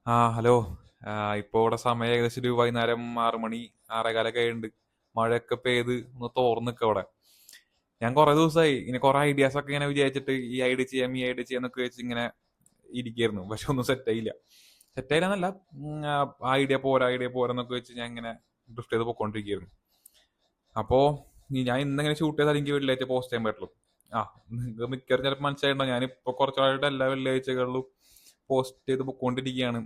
Hello. ഇപ്പോൾ ഇവിടെ സമയം ഏകദേശം ഒരു വൈകുന്നേരം 6 മണി, 6:15 ഉണ്ട്. മഴയൊക്കെ പെയ്ത് ഒന്ന് തോർന്ന് നിൽക്കുക ഇവിടെ. ഞാൻ കുറെ ദിവസമായി ഇങ്ങനെ കുറെ ഐഡിയാസ് ഒക്കെ ഇങ്ങനെ വിചാരിച്ചിട്ട് ഈ ഐഡിയ ചെയ്യാം ഈ ഐഡിയ ചെയ്യാം എന്നൊക്കെ വെച്ച് ഇങ്ങനെ ഇരിക്കായിരുന്നു. പക്ഷെ ഒന്നും സെറ്റായില്ല. സെറ്റായില്ലെന്നല്ല, ഐഡിയ പോരാ ഐഡിയ പോരാ എന്നൊക്കെ വെച്ച് ഞാൻ ഇങ്ങനെ ഡ്രിഫ്റ്റ് ചെയ്ത് പോയിക്കൊണ്ടിരിക്കുകയായിരുന്നു. അപ്പോ ഞാൻ ഇന്നെങ്ങനെ ഷൂട്ട് ചെയ്താൽ എനിക്ക് വെള്ളിയാഴ്ച പോസ്റ്റ് ചെയ്യാൻ പറ്റുള്ളൂ. ആ നിങ്ങൾക്ക് മിക്കവാറും ചിലപ്പോൾ മനസ്സിലായിട്ടുണ്ടോ, ഞാനിപ്പോൾ കുറച്ചായിട്ട് എല്ലാ വെള്ളിയാഴ്ചകളിലും പോസ്റ്റ് ചെയ്ത് പൊക്കോണ്ടിരിക്കുകയാണ്.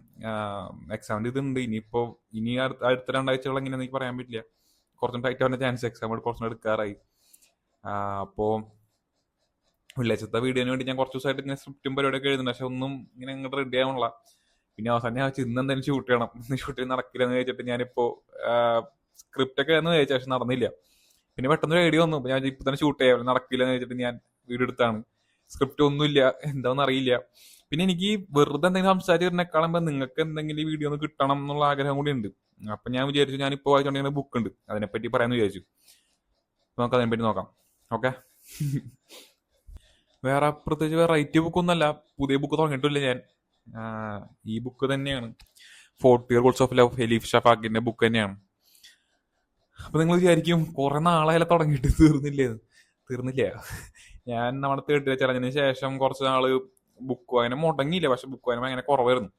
എക്സാമിന്റെ ഇതുണ്ട് ഇനിയിപ്പോ. ഇനി അടുത്ത 2 ആഴ്ചകൾ എങ്ങനെയാന്ന് എനിക്ക് പറയാൻ പറ്റില്ല. കുറച്ചും ടൈറ്റ് ആവുന്ന ചാൻസ്, എക്സാം കുറച്ചും എടുക്കാറായി. അപ്പോ വെള്ളിയാഴ്ചത്തെ വീഡിയോന് വേണ്ടി ഞാൻ കുറച്ച് ദിവസമായിട്ട് ഇങ്ങനെ സ്ക്രിപ്റ്റും പരിപാടിയൊക്കെ എഴുതുന്നുണ്ട്. പക്ഷെ ഒന്നും ഇങ്ങനെ അങ്ങോട്ട് റെഡി ആവണില്ല. പിന്നെ അവസാനം ഞാൻ വെച്ച് ഇന്ന് എന്തായാലും ഷൂട്ട് ചെയ്യണം. ഇന്ന് ഷൂട്ട് ചെയ്ത് നടക്കില്ലെന്ന് വെച്ചിട്ട് ഞാനിപ്പോ സ്ക്രിപ്റ്റ് ഒക്കെ എന്ന് ചോദിച്ചാൽ പക്ഷെ നടന്നില്ല. പിന്നെ പെട്ടെന്ന് ഒരു ഐഡിയ വന്നു. അപ്പൊ ഞാൻ ഇപ്പൊ തന്നെ ഷൂട്ട് ചെയ്യാം, നടക്കില്ലെന്ന് വെച്ചിട്ട് ഞാൻ വീഡിയോ എടുത്താണ്. സ്ക്രിപ്റ്റ് ഒന്നുമില്ല, എന്താണെന്ന് അറിയില്ല. പിന്നെ എനിക്ക് വെറുതെ എന്തെങ്കിലും സംസാരിച്ചിരുന്നേക്കാളുമ്പോ നിങ്ങൾക്ക് എന്തെങ്കിലും ഈ വീഡിയോ ഒന്ന് കിട്ടണം എന്നുള്ള ആഗ്രഹം കൂടി ഉണ്ട്. അപ്പൊ ഞാൻ വിചാരിച്ചു, ഞാൻ ഇപ്പോൾ വായിച്ചുകൊണ്ടിരിക്കുന്ന ബുക്ക് ഉണ്ട്, അതിനെപ്പറ്റി പറയാന്ന് വിചാരിച്ചു. അപ്പൊ നമുക്ക് അതിനെപ്പറ്റി നോക്കാം. ഓക്കെ. വേറെ പ്രത്യേകിച്ച് വെറൈറ്റി ബുക്കൊന്നല്ല, പുതിയ ബുക്ക് തുടങ്ങിയിട്ടില്ല ഞാൻ. ഈ ബുക്ക് തന്നെയാണ്, 40 Rules of Love, എലീഫ് ഷഫാക്കിന്റെ ബുക്ക് തന്നെയാണ്. അപ്പൊ നിങ്ങൾ വിചാരിക്കും കുറെ നാളായാലും തുടങ്ങിയിട്ട് തീർന്നില്ലേ? തീർന്നില്ല. ഞാൻ നമ്മുടെ തേർഡ് ചലഞ്ചിന് ശേഷം കുറച്ച് നാള് ബുക്ക് വായന മുടങ്ങിയില്ല, പക്ഷെ ബുക്ക് വായന ഭയങ്കര കുറവായിരുന്നു.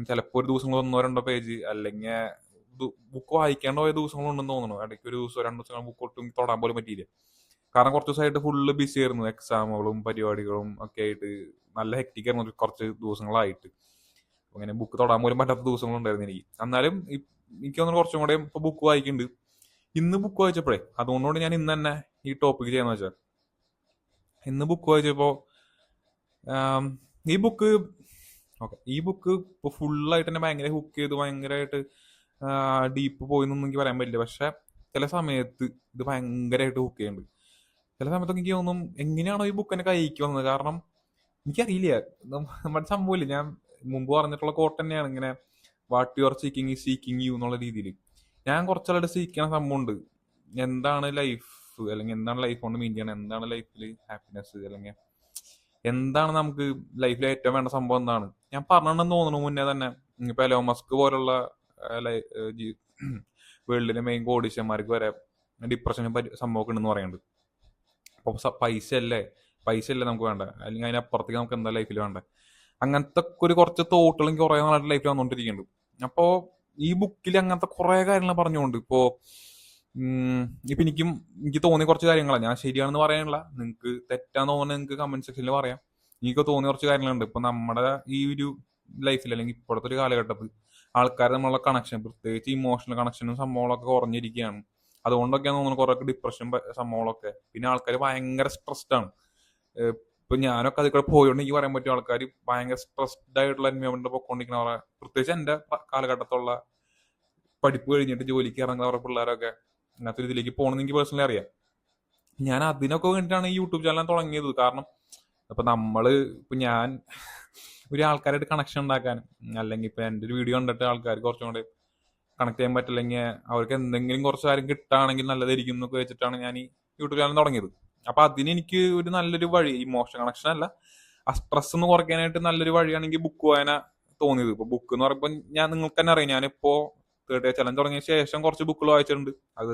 ചിലപ്പോൾ ഒരു ദിവസങ്ങൾ 1-2 പേജ്, അല്ലെങ്കിൽ ബുക്ക് വായിക്കാണ്ട് പോയ ദിവസങ്ങളുണ്ടെന്ന് തോന്നുന്നു. ഇടയ്ക്ക് ഒരു ദിവസം 2 ദിവസം ബുക്ക് ഒട്ടും തൊടാൻ പോലും പറ്റിയില്ല. കാരണം കുറച്ച് ദിവസമായിട്ട് ഫുള്ള് ബിസി ആയിരുന്നു, എക്സാമുകളും പരിപാടികളും ഒക്കെ ആയിട്ട്. നല്ല ഹെക്റ്റിക് ആയിരുന്നു കുറച്ച് ദിവസങ്ങളായിട്ട്. അങ്ങനെ ബുക്ക് തൊടാൻ പോലും പറ്റാത്ത ദിവസങ്ങളുണ്ടായിരുന്നു എനിക്ക്. എന്നാലും എനിക്ക് തോന്നുന്നു കുറച്ചും കൂടെ ഇപ്പൊ ബുക്ക് വായിക്കുന്നുണ്ട്. ഇന്ന് ബുക്ക് വായിച്ചപ്പോഴേ, അതുകൊണ്ടുകൊണ്ട് ഞാൻ ഇന്ന് തന്നെ ഈ ടോപ്പിക് ചെയ്യാന്ന് വെച്ചാൽ, ഇന്ന് ബുക്ക് വായിച്ചപ്പോ ആം, ഈ ബുക്ക് ഓക്കെ, ഈ ബുക്ക് ഇപ്പൊ ഫുള്ളായിട്ട് തന്നെ ഭയങ്കര ഹുക്ക് ചെയ്ത് ഭയങ്കരമായിട്ട് ഡീപ്പ് പോയി എന്നൊന്നും എനിക്ക് പറയാൻ പറ്റില്ല. പക്ഷെ ചില സമയത്ത് ഇത് ഭയങ്കരമായിട്ട് ഹുക്ക് ചെയ്യുന്നുണ്ട്. ചില സമയത്തൊക്കെ എനിക്ക് തോന്നും എങ്ങനെയാണോ ഈ ബുക്ക് എന്നെ കൈക്ക് വന്നത്. കാരണം എനിക്കറിയില്ല, നമ്മുടെ സംഭവമില്ല. ഞാൻ മുമ്പ് പറഞ്ഞിട്ടുള്ള കോട്ട് തന്നെയാണ് ഇങ്ങനെ, വാട്ട് യു ആർ സീക്കിങ് ഈ സീക്കിങ് യു എന്നുള്ള രീതിയിൽ. ഞാൻ കുറച്ചാളായിട്ട് സീക്കുന്ന സംഭവമുണ്ട്. എന്താണ് ലൈഫ്, അല്ലെങ്കിൽ എന്താണ് ലൈഫ് കൊണ്ട് മീൻ ചെയ്യണം, എന്താണ് ലൈഫിൽ ഹാപ്പിനെസ്, അല്ലെങ്കിൽ എന്താണ് നമുക്ക് ലൈഫിൽ ഏറ്റവും വേണ്ട സംഭവം എന്താണ്. ഞാൻ പറഞ്ഞിട്ടുണ്ടെന്ന് തോന്നുന്നു മുന്നേ തന്നെ. ഇപ്പൊ എലോൺ മസ്ക് പോലുള്ള വേൾഡിലെ മെയിൻ കോടീശ്വരന്മാർക്ക് വരെ ഡിപ്രഷനും സംഭവമൊക്കെ ഉണ്ടെന്ന് പറയുന്നുണ്ട്. അപ്പൊ പൈസ അല്ലേ നമുക്ക് വേണ്ട, അല്ലെങ്കിൽ അതിനപ്പുറത്തേക്ക് നമുക്ക് എന്താ ലൈഫിൽ വേണ്ടത്. അങ്ങനത്തെ ഒരു കുറച്ച് തോട്ടുകൾ എനിക്ക് കുറെ നാളായിട്ട് ലൈഫിൽ വന്നുകൊണ്ടിരിക്കുന്നുണ്ട്. അപ്പോ ഈ ബുക്കിൽ അങ്ങനത്തെ കുറെ കാര്യങ്ങൾ പറഞ്ഞുകൊണ്ട് ഇപ്പൊ എനിക്ക് തോന്നിയ കുറച്ച് കാര്യങ്ങളാണ്. ഞാൻ ശരിയാണെന്ന് പറയാനുള്ള, നിങ്ങൾക്ക് തെറ്റാന്ന് തോന്നുന്നത് നിങ്ങൾക്ക് കമന്റ് സെക്ഷനിൽ പറയാം. എനിക്ക് തോന്നിയ കുറച്ച് കാര്യങ്ങളുണ്ട്. ഇപ്പൊ നമ്മുടെ ഈ ഒരു ലൈഫിൽ, അല്ലെങ്കിൽ ഇപ്പോഴത്തെ ഒരു കാലഘട്ടത്തിൽ ആൾക്കാർ നമ്മളുള്ള കണക്ഷൻ, പ്രത്യേകിച്ച് ഇമോഷണൽ കണക്ഷനും സംഭവങ്ങളൊക്കെ കുറഞ്ഞിരിക്കുകയാണ്. അതുകൊണ്ടൊക്കെയാണ് തോന്നുന്നു കുറെ ഡിപ്രഷൻ സംഭവങ്ങളൊക്കെ. പിന്നെ ആൾക്കാർ ഭയങ്കര സ്ട്രെസ്ഡ് ആണ്. ഇപ്പൊ ഞാനൊക്കെ അതിൽ കൂടെ പോയോണ്ട് എനിക്ക് പറയാൻ പറ്റും, ആൾക്കാർ ഭയങ്കര സ്ട്രെസ്ഡ് ആയിട്ടുള്ള എൻവയോൺമെന്റ് പൊക്കോണ്ടിരിക്കുന്നവരെ, പ്രത്യേകിച്ച് എന്റെ കാലഘട്ടത്തുള്ള പഠിപ്പ് കഴിഞ്ഞിട്ട് ജോലിക്ക് ഇറങ്ങുന്നവരുടെ പിള്ളേരൊക്കെ അങ്ങനത്തെ ഒരു ഇതിലേക്ക് പോകണമെന്ന് എനിക്ക് പേഴ്സണലി അറിയാം. ഞാൻ അതിനൊക്കെ വേണ്ടിയിട്ടാണ് ഈ യൂട്യൂബ് ചാനൽ തുടങ്ങിയത്. കാരണം ഇപ്പൊ ഞാൻ ഒരു ആൾക്കാരായിട്ട് കണക്ഷൻ ഉണ്ടാക്കാൻ, അല്ലെങ്കിൽ ഇപ്പൊ എന്റെ ഒരു വീഡിയോ കണ്ടിട്ട് ആൾക്കാർ കുറച്ചും കൂടെ കണക്ട് ചെയ്യാൻ പറ്റില്ലെങ്കിൽ അവർക്ക് എന്തെങ്കിലും കുറച്ച് കാര്യം കിട്ടുകയാണെങ്കിൽ നല്ലതായിരിക്കും എന്നൊക്കെ വെച്ചിട്ടാണ് ഞാൻ ഈ യൂട്യൂബ് ചാനൽ തുടങ്ങിയത്. അപ്പൊ അതിന് എനിക്ക് ഒരു നല്ലൊരു വഴി, ഇമോഷൻ കണക്ഷൻ അല്ല, ആ സ്ട്രെസ് ഒന്ന് കുറയ്ക്കാനായിട്ട് നല്ലൊരു വഴിയാണെങ്കിൽ ബുക്ക് വായന തോന്നിയത്. ഇപ്പൊ ബുക്ക് എന്ന് പറയുമ്പോൾ ഞാൻ നിങ്ങൾക്ക് തന്നെ അറിയാം, ഞാനിപ്പോ തേർഡ് ചലഞ്ച് തുടങ്ങിയ ശേഷം കുറച്ച് ബുക്കുകൾ വായിച്ചിട്ടുണ്ട്. അത്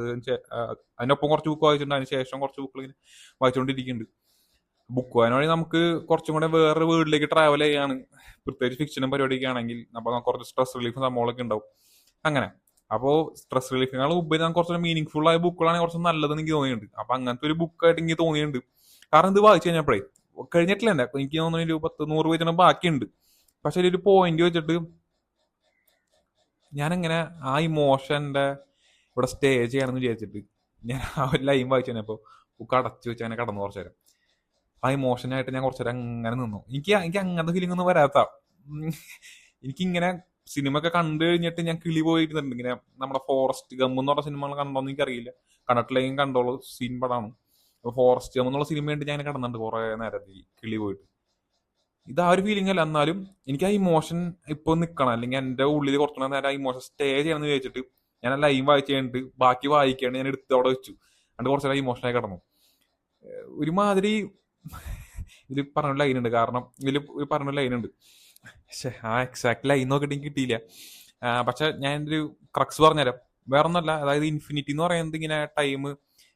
അതിനൊപ്പം കുറച്ച് ബുക്ക് വായിച്ചിട്ടുണ്ട്, അതിന് ശേഷം കുറച്ച് ബുക്കുകൾ ഇങ്ങനെ വായിച്ചുകൊണ്ടിരിക്കുന്നുണ്ട്. ബുക്ക് വായന വഴി നമുക്ക് കുറച്ചും കൂടെ വേറെ വീട്ടിലേക്ക് ട്രാവൽ ചെയ്യാണ്, പ്രത്യേകിച്ച് ഫിക്ഷനും പരിപാടിയൊക്കെ ആണെങ്കിൽ. അപ്പൊ നമുക്ക് കുറച്ച് സ്ട്രെസ് റിലീഫും സംഭവങ്ങളൊക്കെ ഉണ്ടാവും. അങ്ങനെ അപ്പോൾ സ്ട്രെസ് റിലീഫിനേക്കാൾ ഉപരി നമുക്ക് കുറച്ചുകൂടെ മീനിങ് ഫുൾ ആയ ബുക്കുകളാണ് കുറച്ച് നല്ലതെന്ന് എനിക്ക് തോന്നിയിട്ടുണ്ട്. അപ്പൊ അങ്ങനത്തെ ഒരു ബുക്കായിട്ട് എനിക്ക് തോന്നിയിട്ടുണ്ട്. കാരണം ഇത് വായിച്ചു കഴിഞ്ഞപ്പോഴേ, കഴിഞ്ഞിട്ടില്ല എന്റെ, എനിക്ക് തോന്നുന്നു ഒരു 10-100 പേജ് ബാക്കിയുണ്ട്. പക്ഷെ ഒരു പോയിന്റ് വെച്ചിട്ട് ഞാനെങ്ങനെ ആ ഇമോഷന്റെ ഇവിടെ സ്റ്റേ ചെയ്യണമെന്ന് വിചാരിച്ചിട്ട് ഞാൻ ആ ഒരു ലൈൻ വായിച്ചു കഴിഞ്ഞപ്പോ ബുക്ക് അടച്ചു വെച്ച് അങ്ങനെ കടന്നു കുറച്ചു നേരം. ആ ഇമോഷനായിട്ട് ഞാൻ കുറച്ചുനേരം അങ്ങനെ നിന്നു. എനിക്ക് അങ്ങനത്തെ ഫീലിംഗ് ഒന്നും വരാത്ത. ഉം, എനിക്കിങ്ങനെ സിനിമ ഒക്കെ കണ്ടു കഴിഞ്ഞിട്ട് ഞാൻ കിളി പോയിരുന്നുണ്ട്. ഇങ്ങനെ നമ്മുടെ ഫോറസ്റ്റ് ഗം എന്ന് പറഞ്ഞ സിനിമകൾ കണ്ടോന്ന് എനിക്കറിയില്ല, കണ്ടിട്ടില്ലെങ്കിൽ കണ്ടോളൂ, സീൻ പടാണ്. ഫോറസ്റ്റ് ഗം എന്നുള്ള സിനിമ കണ്ടിട്ട് ഞാൻ കിടന്നുണ്ട് കുറെ നേരത്തിൽ കിളി പോയിട്ട്. ഇത് ആ ഒരു ഫീലിംഗ് അല്ല, എന്നാലും എനിക്ക് ആ ഇമോഷൻ ഇപ്പൊ നിക്കണം, അല്ലെങ്കിൽ എന്റെ ഉള്ളിൽ കുറച്ചുകൂടെ നേരം ആ ഇമോഷൻ സ്റ്റേ ചെയ്യണമെന്ന് വിചാരിച്ചിട്ട് ഞാൻ ആ ലൈൻ വായിച്ച് കഴിഞ്ഞിട്ട് ബാക്കി വായിക്കാണ്ട് ഞാൻ എടുത്ത് അവിടെ വെച്ചു. എന്നിട്ട് കുറച്ചു നേരം ഇമോഷനായി കിടന്നു. ഒരുമാതിരി ഇതിൽ പറഞ്ഞ ലൈൻ ഉണ്ട്. കാരണം ഇതിൽ പറഞ്ഞ ലൈൻ ഉണ്ട്, പക്ഷേ ആ എക്സാക്ട് ലൈൻ നോക്കിയിട്ട് എനിക്ക് കിട്ടിയില്ല. പക്ഷെ ഞാൻ എൻ്റെ ഒരു ക്രക്സ് പറഞ്ഞുതരാം. വേറെ ഒന്നല്ല, അതായത് ഇൻഫിനിറ്റി എന്ന് പറയുന്നത് ഇങ്ങനെ ടൈം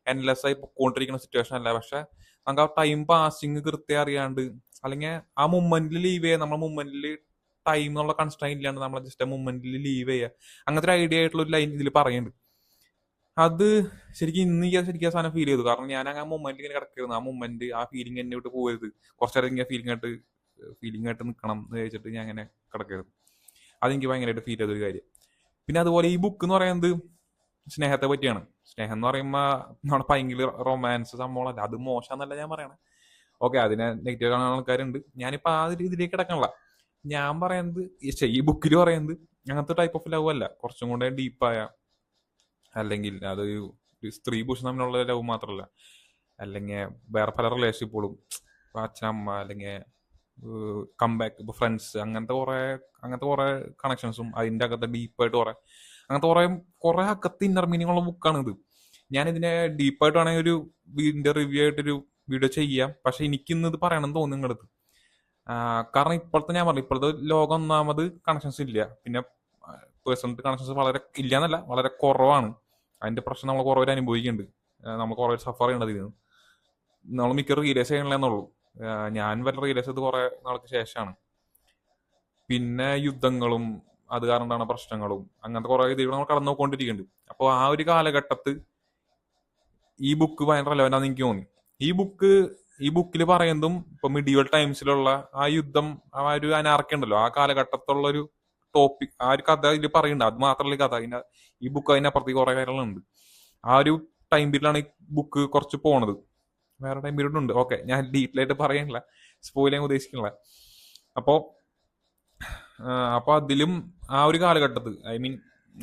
എൻലെസ് ആയി പൊക്കോണ്ടിരിക്കുന്ന സിറ്റുവേഷൻ അല്ല. പക്ഷെ നമുക്ക് ആ ടൈം പാസിങ് കൃത്യം അറിയാണ്ട്, അല്ലെങ്കിൽ ആ മൊമെന്റിൽ ലീവ് ചെയ്യുക, നമ്മുടെ മൊമെന്റിൽ ടൈം എന്നുള്ള കൺസ്ട്രെയിൻ ഇല്ലാണ്ട് നമ്മൾ ജസ്റ്റ് ആ മൊമെന്റിൽ ലീവ് ചെയ്യുക, അങ്ങനത്തെ ഒരു ഐഡിയ ആയിട്ടുള്ള ഒരു ലൈൻ ഇതിൽ പറയുന്നുണ്ട്. അത് ശരിക്കും ഇന്ന് ഞാൻ ശരിക്കും ആ സാധനം ഫീൽ ചെയ്തു. കാരണം ഞാൻ ആ മൊമെന്റ് ഇങ്ങനെ കിടക്കായിരുന്നു. ആ മൊമെന്റ്, ആ ഫീലിംഗ് എന്നെ വിട്ട് പോകരുത്, കുറച്ചേരം ഇങ്ങനെ ഫീലിംഗ് ആയിട്ട് നിൽക്കണം എന്ന് വെച്ചിട്ട് ഞാൻ അങ്ങനെ കിടക്കരുത്. അതെനിക്ക് ഭയങ്കരമായിട്ട് ഫീൽ ചെയ്തൊരു കാര്യം. പിന്നെ അതുപോലെ ഈ ബുക്ക് എന്ന് പറയുന്നത് സ്നേഹത്തെ പറ്റിയാണ്. സ്നേഹം എന്ന് പറയുമ്പോൾ നമ്മുടെ ഭയങ്കര റൊമാൻസ് സംഭവമല്ല, അത് മോശമെന്നല്ല ഞാൻ പറയണേ. ഓക്കെ, അതിനെ നെഗറ്റീവ് കാണുന്ന ആൾക്കാരുണ്ട്. ഞാനിപ്പോൾ ആ ഒരു ഇതിലേക്ക് കിടക്കണില്ല. ഞാൻ പറയുന്നത് ഈ ബുക്കിൽ പറയുന്നത് അങ്ങനത്തെ ടൈപ്പ് ഓഫ് ലവ് അല്ല, കുറച്ചും കൂടെ ഡീപ്പായ, അല്ലെങ്കിൽ അതൊരു ഒരു സ്ത്രീ പുരുഷൻ തമ്മിലുള്ള ലവ് മാത്രമല്ല, അല്ലെങ്കിൽ വേറെ പല റിലേഷൻഷിപ്പുകളും, അച്ഛനമ്മ, അല്ലെങ്കിൽ കംബാക്ക്, ഇപ്പോൾ ഫ്രണ്ട്സ്, അങ്ങനത്തെ കുറെ കണക്ഷൻസും അതിൻ്റെ അകത്ത് ഡീപ്പായിട്ട് കുറെ അങ്ങനത്തെ കുറെ അകത്ത് ഇന്നർ മീനിങ് ഉള്ള ബുക്കാണ് ഇത്. ഞാനിതിനെ ഡീപ്പായിട്ട് വേണമെങ്കിൽ ഒരു വീടിന്റെ റിവ്യൂ ആയിട്ടൊരു വീഡിയോ ചെയ്യാം. പക്ഷെ എനിക്കിന്ന് ഇത് പറയണമെന്ന് തോന്നുന്നു നിങ്ങളടുത്ത്. കാരണം ഇപ്പോഴത്തെ ഞാൻ പറഞ്ഞു, ഇപ്പോഴത്തെ ലോകം ഒന്നാമത് കണക്ഷൻസ് ഇല്ല. പിന്നെ പേഴ്സണൽ കണക്ഷൻസ് വളരെ ഇല്ല എന്നല്ല, വളരെ കുറവാണ്. അതിന്റെ പ്രശ്നം നമ്മൾ കുറേ അനുഭവിക്കുന്നുണ്ട്. നമ്മൾ കുറേ സഫർ ചെയ്യേണ്ടത് ഇതിന്. നമ്മൾ മിക്ക റിയലൈസ് ചെയ്യണില്ലെന്നുള്ളൂ. ഞാൻ വല്ല റിയലൈസ് ചെയ്ത് കുറെ നാൾക്ക് ശേഷമാണ്. പിന്നെ യുദ്ധങ്ങളും അത് കാരണം ഉണ്ടാകുന്ന പ്രശ്നങ്ങളും അങ്ങനത്തെ കുറെ ഇതിൽ നമ്മൾ കടന്നു പോയിക്കൊണ്ടിരിക്കുന്നുണ്ട്. അപ്പോൾ ആ ഒരു കാലഘട്ടത്ത് ഈ ബുക്ക് ഭയങ്കര റെലവൻ്റ് എനിക്ക് തോന്നി. ഈ ബുക്ക് ഈ ബുക്കിൽ പറയുന്നതും ഇപ്പൊ മിഡീവൽ ടൈംസിലുള്ള ആ യുദ്ധം, ആ ഒരു അനാർക്കി ഉണ്ടല്ലോ, ആ കാലഘട്ടത്തുള്ള ഒരു ടോപ്പിക്, ആ ഒരു കഥ ഇതിൽ പറയുന്നുണ്ട്. അത് മാത്രമല്ല ഈ കഥ, ഈ ബുക്ക് അതിനപ്പുറത്തേക്ക് കുറെ കാര്യങ്ങളുണ്ട്. ആ ഒരു ടൈം പീരീഡിലാണ് ഈ ബുക്ക് കുറച്ച് പോണത്. വേറെ ടൈം പീരീഡ് ഉണ്ട്. ഓക്കെ, ഞാൻ ഡീറ്റെയിലായിട്ട് പറയാനില്ല, സ്പോയിൽ ചെയ്യാൻ ഉദ്ദേശിക്കുന്നില്ല. അപ്പോ അപ്പൊ അതിലും ആ ഒരു കാലഘട്ടത്തിൽ, ഐ മീൻ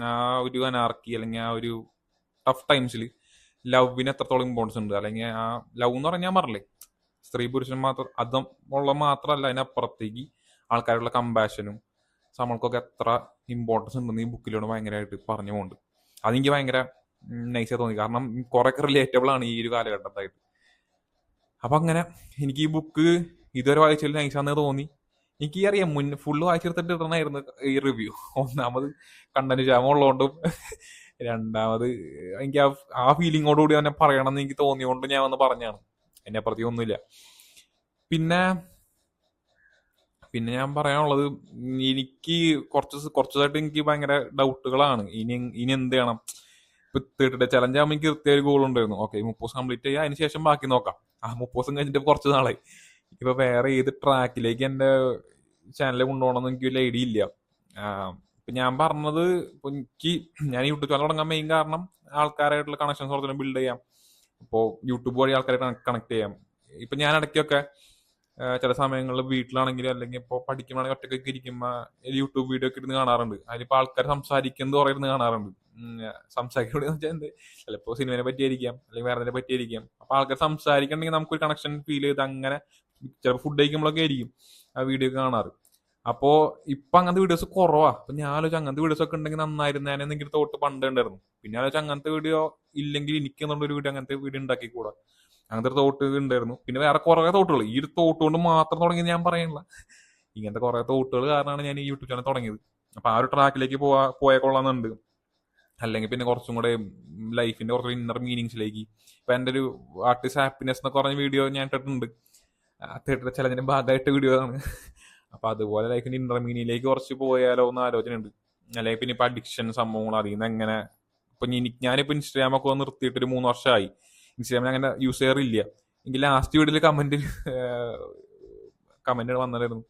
ആ ഒരു അനാർക്കി അല്ലെങ്കിൽ ആ ഒരു ടഫ് ടൈംസിൽ ലവിന് എത്രത്തോളം ഇമ്പോർട്ടൻസ് ഉണ്ട്, അല്ലെങ്കിൽ ആ ലവ് എന്ന് പറഞ്ഞാൽ പറഞ്ഞില്ലേ, സ്ത്രീ പുരുഷൻ മാത്രം അതും ഉള്ള മാത്രമല്ല, അതിനപ്പുറത്തേക്ക് ആൾക്കാരുള്ള കമ്പാഷനും നമ്മൾക്കൊക്കെ എത്ര ഇമ്പോർട്ടൻസ് ഉണ്ടെന്ന് ഈ ബുക്കിലൂടെ ഭയങ്കരമായിട്ട് പറഞ്ഞു പോകുന്നുണ്ട്. അതെനിക്ക് ഭയങ്കര നൈസായി തോന്നി. കാരണം കുറെയൊക്കെ റിലേറ്റബിൾ ആണ് ഈ ഒരു കാലഘട്ടത്തായിട്ട്. അപ്പൊ അങ്ങനെ എനിക്ക് ഈ ബുക്ക് ഇതുവരെ വായിച്ചതിൽ നൈസാന്ന് തോന്നി. എനിക്ക് അറിയാം, ഫുള്ള് വായിച്ചെടുത്തിട്ട് ഇടണമായിരുന്നു ഈ റിവ്യൂ. ഒന്നാമത് കണ്ടന്റ് ക്ഷാമം ഉള്ളതുകൊണ്ടും, രണ്ടാമത് എനിക്ക് ആ ഫീലിങ്ങോടുകൂടി തന്നെ പറയണം എന്ന് എനിക്ക് തോന്നിയോണ്ട് ഞാൻ വന്ന് പറഞ്ഞാണ്. എന്നെ പ്രതി ഒന്നുമില്ല. പിന്നെ പിന്നെ ഞാൻ പറയാനുള്ളത്, എനിക്ക് കുറച്ചതായിട്ട് എനിക്ക് ഭയങ്കര ഡൗട്ടുകളാണ്. ഇനി എന്ത് ചെയ്യണം. ഇപ്പൊ 30 ചലഞ്ച് ആകുമ്പോൾ എനിക്ക് കൃത്യ ഒരു ഗോൾ ഉണ്ടായിരുന്നു. ഓക്കെ, 30 കംപ്ലീറ്റ് ചെയ്യുക, അതിന് ശേഷം ബാക്കി നോക്കാം. ആ 30 കഴിഞ്ഞിട്ട് കുറച്ച് നാളായി. ഇപ്പൊ വേറെ ഏത് ട്രാക്കിലേക്ക് എന്റെ ചാനൽ കൊണ്ടുപോകണമെന്ന് എനിക്ക് വലിയ ഐഡിയ ഇല്ല. ഇപ്പൊ ഞാൻ പറഞ്ഞത്, ഇപ്പൊ ഞാൻ യൂട്യൂബ് ചാനൽ തുടങ്ങാൻ മെയിൻ കാരണം ആൾക്കാരായിട്ടുള്ള കണക്ഷൻസ് കുറച്ചുകൂടെ ബിൽഡ് ചെയ്യാം. ഇപ്പോൾ യൂട്യൂബ് വഴി ആൾക്കാരെ കണക്ട് ചെയ്യാം. ഇപ്പൊ ഞാൻ ഇടയ്ക്കൊക്കെ ചില സമയങ്ങളിൽ വീട്ടിലാണെങ്കിലും, അല്ലെങ്കിൽ ഇപ്പോൾ പഠിക്കുമ്പോഴാണെങ്കിൽ ഒറ്റയ്ക്കൊക്കെ ഇരിക്കുമ്പോൾ യൂട്യൂബ് വീഡിയോ ഒക്കെ ഇരുന്ന് കാണാറുണ്ട്. അതിലിപ്പോൾ ആൾക്കാർ സംസാരിക്കുന്നത് കുറെ ഇരുന്ന് കാണാറുണ്ട്. സംസാരിക്കുന്നത് വെച്ചാൽ എന്ത്, ചിലപ്പോൾ സിനിമയെ പറ്റിയായിരിക്കാം, അല്ലെങ്കിൽ വേറെ എന്തിനെ പറ്റിയായിരിക്കാം. അപ്പൊ ആൾക്കാർ സംസാരിക്കണമെങ്കിൽ നമുക്കൊരു കണക്ഷൻ ഫീൽ ചെയ്ത് അങ്ങനെ ചിലപ്പോൾ ഫുഡ് കഴിക്കുമ്പോഴൊക്കെ ആയിരിക്കും ആ വീഡിയോ കാണാറ്. അപ്പോ ഇപ്പൊ അങ്ങനത്തെ വീഡിയോസ് കുറവാ. അപ്പൊ ഞാൻ ആലോചിച്ച അങ്ങനത്തെ വീഡിയോസ് ഒക്കെ ഉണ്ടെങ്കിൽ നന്നായിരുന്നേനെ എനിക്ക് തോട്ട് പണ്ട് ഉണ്ടായിരുന്നു. പിന്നെ ആലോചിച്ച അങ്ങനത്തെ വീഡിയോ ഇല്ലെങ്കിൽ എനിക്ക് എന്നുള്ളൊരു വീഡിയോ അങ്ങനത്തെ വീഡിയോ ഉണ്ടാക്കിക്കൂടാ, അങ്ങനത്തെ ഒരു തോട്ട് ഉണ്ടായിരുന്നു. പിന്നെ വേറെ കുറെ തോട്ടുകൾ, ഈ ഒരു തോട്ട് കൊണ്ട് മാത്രം തുടങ്ങിയത് ഞാൻ പറയണില്ല, ഇങ്ങനത്തെ കുറെ തോട്ടുകൾ കാരണമാണ് ഞാൻ ഈ യൂട്യൂബ് ചാനൽ തുടങ്ങിയത്. അപ്പൊ ആ ഒരു ട്രാക്കിലേക്ക് പോയേക്കൊള്ളാന്നുണ്ട്. അല്ലെങ്കിൽ പിന്നെ കുറച്ചും കൂടെ ലൈഫിന്റെ കുറച്ച് ഇന്നർ മീനിങ്സിലേക്ക്. ഇപ്പൊ എന്റെ ഒരു ആർട്ടിസ്റ്റ് ഹാപ്പിനെസ് എന്നൊക്കെ പറഞ്ഞ വീഡിയോ ഞാൻ ഇട്ടിട്ടുണ്ട്. തിയേറ്റർ ചലഞ്ചിന്റെ ഭാഗമായിട്ട് വീഡിയോ ആണ്. അപ്പൊ അതുപോലെ ലൈഫിന്റെ ഇന്നർ മീനിങ്ങിലേക്ക് കുറച്ച് പോയാലോ എന്ന് ആലോചന ഉണ്ട്. അല്ലെങ്കിൽ പിന്നെ ഇപ്പൊ അഡിക്ഷൻ സംഭവങ്ങൾ, അതിൽ നിന്ന് എങ്ങനെ. ഇപ്പൊ ഞാനിപ്പോ ഇൻസ്റ്റാഗ്രാം ഒക്കെ നിർത്തിയിട്ട് ഒരു 3 വർഷമായി. ഇൻസ്റ്റാഗ്രാമിൽ അങ്ങനെ യൂസ് ചെയ്യാറില്ല. എങ്കിൽ ലാസ്റ്റ് വീഡിയോയിൽ കമന്റ് വന്നിട്ടായിരുന്നു.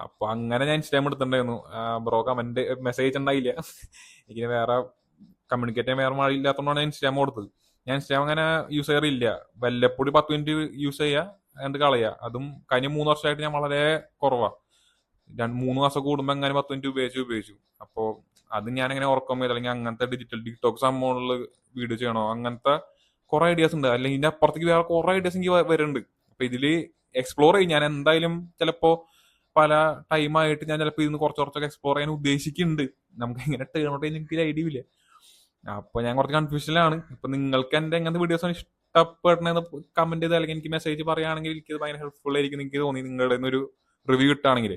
അപ്പൊ അങ്ങനെ ഞാൻ ഇൻസ്റ്റാഗ്രാം എടുത്തിട്ടുണ്ടായിരുന്നു. ബ്രോ കമന്റ് മെസ്സേജ് ഉണ്ടായില്ല. എനിക്ക് വേറെ കമ്മ്യൂണിക്കേറ്റ് ചെയ്യാൻ വേറെ വഴിയില്ലാത്തതുകൊണ്ടാണ് ഞാൻ ഇൻസ്റ്റാഗ്രാം കൊടുത്തത്. ഞാൻ ഇൻസ്റ്റാഗ്രാം അങ്ങനെ യൂസ് ചെയ്യാറില്ല. വല്ലപ്പോഴും 10 മിനിറ്റ് യൂസ് ചെയ്യുക, എന്നിട്ട് കളയുക. അതും കഴിഞ്ഞ 3 വർഷമായിട്ട് ഞാൻ വളരെ കുറവാ. 3 മാസം കൂടുമ്പോൾ എങ്ങനെ 10 മിനിറ്റ് ഉപയോഗിച്ചു. അപ്പോൾ അത് ഞാൻ എങ്ങനെ ഉറക്കം ചെയ്ത്, അല്ലെങ്കിൽ അങ്ങനത്തെ ഡിജിറ്റൽ ഡിറ്റോക്സ് സംഭവങ്ങളിൽ വീഡിയോ ചെയ്യണോ, അങ്ങനത്തെ കുറെ ഐഡിയാസ് ഉണ്ട്. അല്ലെങ്കിൽ ഇതിന്റെ അപ്പുറത്തേക്ക് വേറെ കുറെ ഐഡിയാസ് എനിക്ക് വരുന്നുണ്ട്. അപ്പൊ ഇതില് എക്സ്പ്ലോർ ചെയ്യും. ഞാൻ എന്തായാലും ചിലപ്പോ പല ടൈമായിട്ട് ഞാൻ ചിലപ്പോൾ ഇതിന് കുറച്ചൊക്കെ എക്സ്പ്ലോർ ചെയ്യാൻ ഉദ്ദേശിക്കുന്നുണ്ട്. നമുക്ക് എങ്ങനെ ടേൺ ഔട്ട് ചെയ്യാൻ എനിക്ക് ഐഡിയ ഇല്ല. അപ്പൊ ഞാൻ കുറച്ച് കൺഫ്യൂഷനിലാണ്. ഇപ്പൊ നിങ്ങൾക്ക് എന്റെ എങ്ങനത്തെ വീഡിയോസ് ഇഷ്ടപ്പെടണമെന്ന് കമന്റ് ചെയ്ത്, അല്ലെങ്കിൽ എനിക്ക് മെസ്സേജ് പറയുകയാണെങ്കിൽ എനിക്ക് ഭയങ്കര ഹെൽപ്ഫുൾ ആയിരിക്കും എനിക്ക് തോന്നി, നിങ്ങളുടെ ഒരു റിവ്യൂ കിട്ടുകയാണെങ്കിൽ.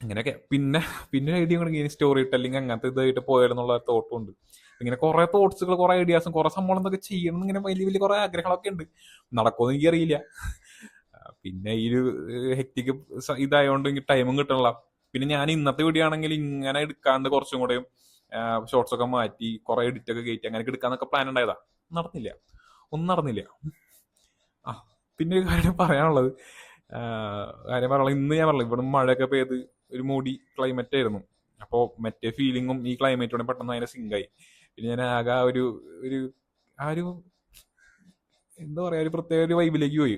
അങ്ങനെയൊക്കെ. പിന്നെ പിന്നെ ഐഡിയ ഇങ്ങനെ സ്റ്റോറി ടെല്ലിങ് അങ്ങനത്തെ ഇതായിട്ട് പോയാലെന്നുള്ള തോട്ടും ഉണ്ട്. ഇങ്ങനെ കുറെ തോട്ട്സുകൾ, കുറെ ഐഡിയാസും, കുറെ സംഭവം എന്തൊക്കെ ചെയ്യണം ഇങ്ങനെ വലിയ വലിയ കുറെ ആഗ്രഹങ്ങളൊക്കെ ഉണ്ട്. നടക്കുമെന്ന് എനിക്കറിയില്ല. പിന്നെ ഈ ഒരു ഹെക്റ്റിക് ഇതായതുകൊണ്ട് എനിക്ക് ടൈമും കിട്ടണില്ല. പിന്നെ ഞാൻ ഇന്നത്തെ വീഡിയോ ആണെങ്കിൽ ഇങ്ങനെ എടുക്കാണ്ട് കുറച്ചും കൂടെ ഷോർട്സ് ഒക്കെ മാറ്റി കുറെ എഡിറ്റ് ഒക്കെ കയറ്റി അങ്ങനെ എടുക്കാന്നൊക്കെ പ്ലാൻ ഉണ്ടായതാ. നടന്നില്ല, ഒന്നും നടന്നില്ല. ആ പിന്നെ ഒരു കാര്യം പറയാനുള്ളത്, ഇന്ന് ഞാൻ പറഞ്ഞു ഇവിടെ മഴയൊക്കെ പെയ്ത് ഒരു മൂടി ക്ലൈമറ്റ് ആയിരുന്നു. അപ്പോൾ മറ്റേ ഫീലിങ്ങും ഈ ക്ലൈമറ്റോടെ പെട്ടെന്ന് അതിനെ സിങ്കായി. പിന്നെ ഞാൻ ആകെ ഒരു ആ ഒരു എന്താ പറയാ, ഒരു പ്രത്യേക ഒരു വൈബിലേക്ക് പോയി.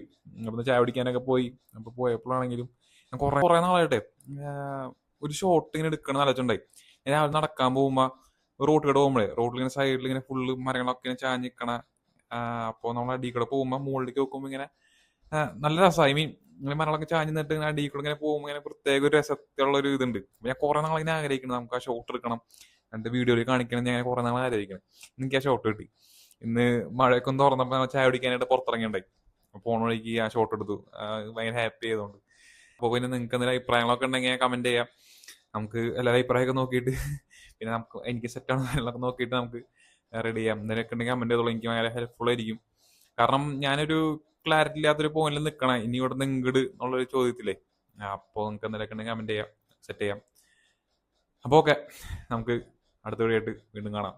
അപ്പൊ ചായ പിടിക്കാനൊക്കെ പോയി. അപ്പൊ പോയപ്പോഴാണെങ്കിലും ഞാൻ കുറെ നാളായിട്ടെ ഒരു ഷോട്ട് ഇങ്ങനെ എടുക്കണം ആലോചിച്ചുണ്ടായി. ഞാൻ രാവിലെ നടക്കാൻ പോകുമ്പോ റോട്ടിലൂടെ പോകുമ്പോഴേ റോഡിൽ ഇങ്ങനെ സൈഡിൽ ഇങ്ങനെ ഫുള്ള് മരങ്ങളൊക്കെ ഇങ്ങനെ ചാഞ്ഞിക്കണ. അപ്പോൾ നമ്മൾ അടിയിൽ കൂടെ പോകുമ്പോൾ മുകളിലേക്ക് നോക്കുമ്പോൾ ഇങ്ങനെ നല്ല രസമായി. മീൻ ഇങ്ങനെ മരങ്ങളൊക്കെ ചാഞ്ഞ് നിന്നിട്ട് ഇങ്ങനെ അടിയിൽ കൂടെ ഇങ്ങനെ പോകുമ്പോൾ ഇങ്ങനെ പ്രത്യേക ഒരു രസത്തിലുള്ള ഒരു ഇതുണ്ട്. ഞാൻ കുറെ നാളെ ഇങ്ങനെ ആഗ്രഹിക്കണം നമുക്ക് ആ ഷോട്ട് എടുക്കണം, എന്റെ വീഡിയോയിൽ കാണിക്കണം. ഞാൻ കുറെ നാളെ ആഗ്രഹിക്കണം. എനിക്ക് ആ ഷോട്ട് കിട്ടി. ഇന്ന് മഴയൊക്കെ ഒന്ന് തുറന്നപ്പോൾ ചായ കുടിക്കാനായിട്ട് പുറത്തിറങ്ങിണ്ടായി. പോണ വഴിക്ക് ആ ഷോട്ട് എടുത്തു. ഭയങ്കര ഹാപ്പി ആയതുകൊണ്ട്. അപ്പോൾ പിന്നെ നിങ്ങൾക്ക് എന്തെങ്കിലും അഭിപ്രായങ്ങളൊക്കെ ഉണ്ടെങ്കിൽ കമന്റ് ചെയ്യാം. നമുക്ക് എല്ലാവരും അഭിപ്രായമൊക്കെ നോക്കിയിട്ട് പിന്നെ നമുക്ക് എനിക്ക് സെറ്റാണ് കാര്യങ്ങളൊക്കെ നോക്കിയിട്ട് നമുക്ക് റെഡി ചെയ്യാം. എന്തെങ്കിലുമൊക്കെ ഉണ്ടെങ്കിൽ കമന്റ് ചെയ്തോളൂ. എനിക്ക് ഭയങ്കര ഹെൽപ്ഫുൾ ആയിരിക്കും. കാരണം ഞാനൊരു ക്ലാരിറ്റി ഇല്ലാത്തൊരു പോയിന്റിൽ നിൽക്കണം ഇനി ഇവിടെ നിന്ന് ഇങ്ങട് എന്നുള്ളൊരു ചോദ്യത്തിലേ. അപ്പോൾ നിങ്ങൾക്ക് എന്തെങ്കിലുമൊക്കെ ഉണ്ടെങ്കിൽ കമന്റ് ചെയ്യാം, സെറ്റ് ചെയ്യാം. അപ്പോൾ ഓക്കെ, നമുക്ക് അടുത്ത വീഡിയോ ആയിട്ട് വീണ്ടും കാണാം.